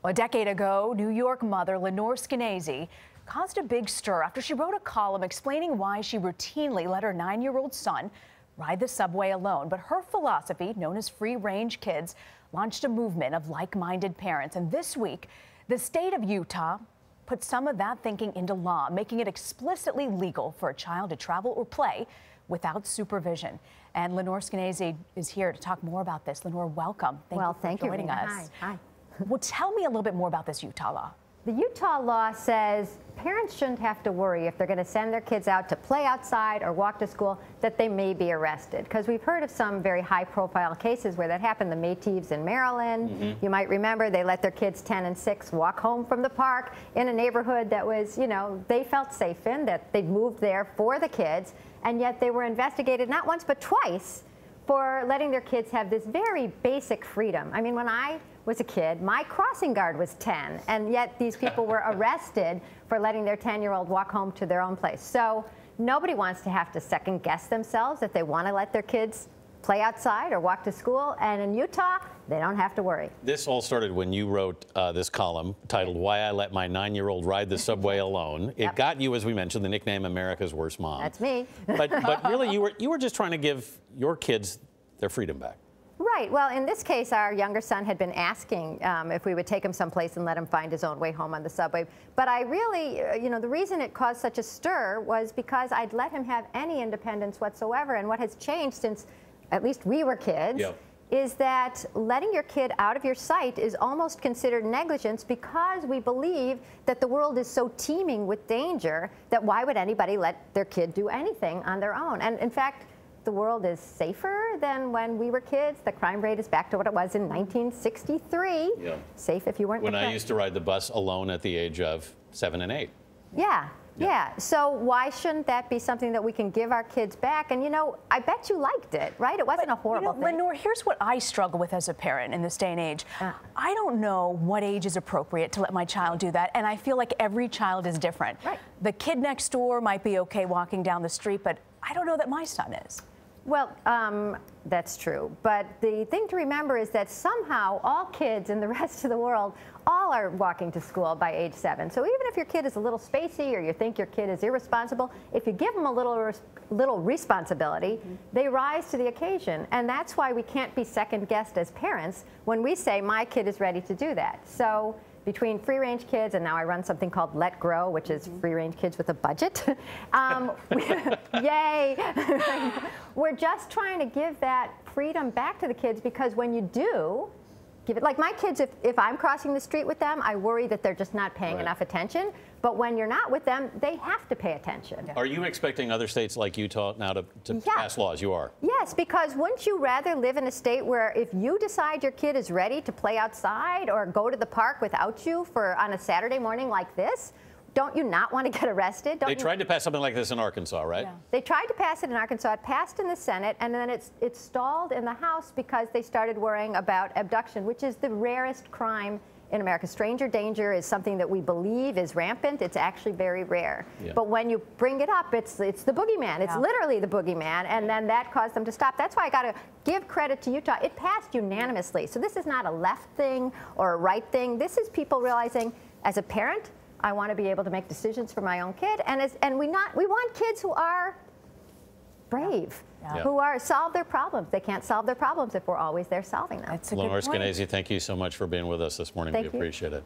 A decade ago, New York mother Lenore Skenazy caused a big stir after she wrote a column explaining why she routinely let her 9-year-old son ride the subway alone. But her philosophy, known as free-range kids, launched a movement of like-minded parents. And this week, the state of Utah put some of that thinking into law, making it explicitly legal for a child to travel or play without supervision. And Lenore Skenazy is here to talk more about this. Lenore, welcome. Thank you for joining us. Hi. Well, tell me a little bit more about this Utah law. The Utah law says parents shouldn't have to worry if they're going to send their kids out to play outside or walk to school that they may be arrested. Because we've heard of some very high-profile cases where that happened. The Mayteves in Maryland. You might remember they let their kids 10 and 6 walk home from the park in a neighborhood that was, you know, they felt safe in, that they'd moved there for the kids, and yet they were investigated not once but twice for letting their kids have this very basic freedom. I mean, when I was a kid, my crossing guard was 10, and yet these people were arrested for letting their 10-year-old walk home to their own place. So nobody wants to have to second guess themselves if they want to let their kids play outside or walk to school, and in Utah, they don't have to worry. This all started when you wrote this column titled "Why I Let My 9-Year-Old Ride the Subway Alone." It got you, as we mentioned, the nickname America's Worst Mom. That's me. But really, you were just trying to give your kids their freedom back. Right. Well, in this case, our younger son had been asking if we would take him someplace and let him find his own way home on the subway. But I really, you know, the reason it caused such a stir was because I'd let him have any independence whatsoever. And what has changed since at least we were kids is that letting your kid out of your sight is almost considered negligence, because we believe that the world is so teeming with danger that why would anybody let their kid do anything on their own? And in fact, the world is safer than when we were kids. The crime rate is back to what it was in 1963. Safe if you weren't. When I used to ride the bus alone at the age of 7 and 8. Yeah. So why shouldn't that be something that we can give our kids back? And, you know, I bet you liked it, right? It wasn't a horrible thing. Lenore, here's what I struggle with as a parent in this day and age. I don't know what age is appropriate to let my child do that, and I feel like every child is different. Right. The kid next door might be okay walking down the street, but I don't know that my son is. Well, that's true. But the thing to remember is that somehow all kids in the rest of the world all are walking to school by age 7. So even if your kid is a little spacey or you think your kid is irresponsible, if you give them a little responsibility, they rise to the occasion. And that's why we can't be second-guessed as parents when we say, my kid is ready to do that. So between free-range kids, and now I run something called Let Grow, which is free-range kids with a budget. Yay! We're just trying to give that freedom back to the kids, because when you do give it, like my kids, if I'm crossing the street with them, I worry that they're just not paying enough attention. But when you're not with them, they have to pay attention. Are you expecting other states like Utah now to pass laws? You are? Yes, because wouldn't you rather live in a state where if you decide your kid is ready to play outside or go to the park without you on a Saturday morning like this, don't you not want to get arrested? They tried to pass something like this in Arkansas, right? Yeah. They tried to pass it in Arkansas. It passed in the Senate, and then it stalled in the House because they started worrying about abduction, which is the rarest crime in America. Stranger danger is something that we believe is rampant. It's actually very rare. But when you bring it up, it's the boogeyman. It's literally the boogeyman, and then that caused them to stop. That's why I got to give credit to Utah. It passed unanimously. So this is not a left thing or a right thing. This is people realizing, as a parent, I want to be able to make decisions for my own kid, and we want kids who are brave, who solve their problems. They can't solve their problems if we're always there solving them. Lenore Skenazy, thank you so much for being with us this morning. We appreciate it.